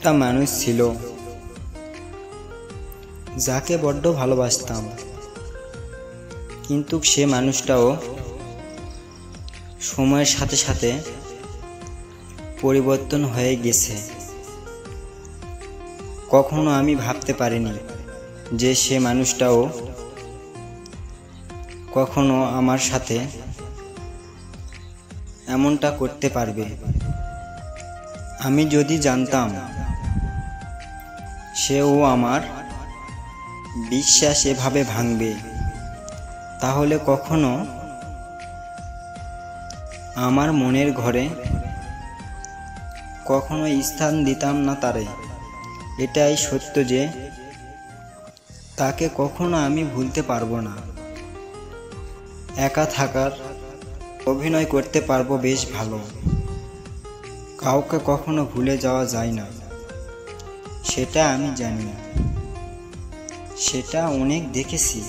একটা মানুষ ছিল যাকে বড্ড ভালোবাসতাম, কিন্তু সে মানুষটাও সময়ের সাথে সাথে পরিবর্তন হয়ে গেছে। কখনো আমি ভাবতে পারিনি যে সে মানুষটাও কখনো আমার সাথে এমনটা করতে পারবে। আমি যদি জানতাম সেও আমার বিশ্বাস এভাবে ভাঙবে, তাহলে কখনো আমার মনের ঘরে কখনো স্থান দিতাম না তারে। এটাই সত্য যে তাকে কখনো আমি ভুলতে পারবো না। একা থাকার অভিনয় করতে পারবো বেশ ভালো, কাউকে কখনো ভুলে যাওয়া যায় না, সেটা আমি জানি, সেটা অনেক দেখেছি।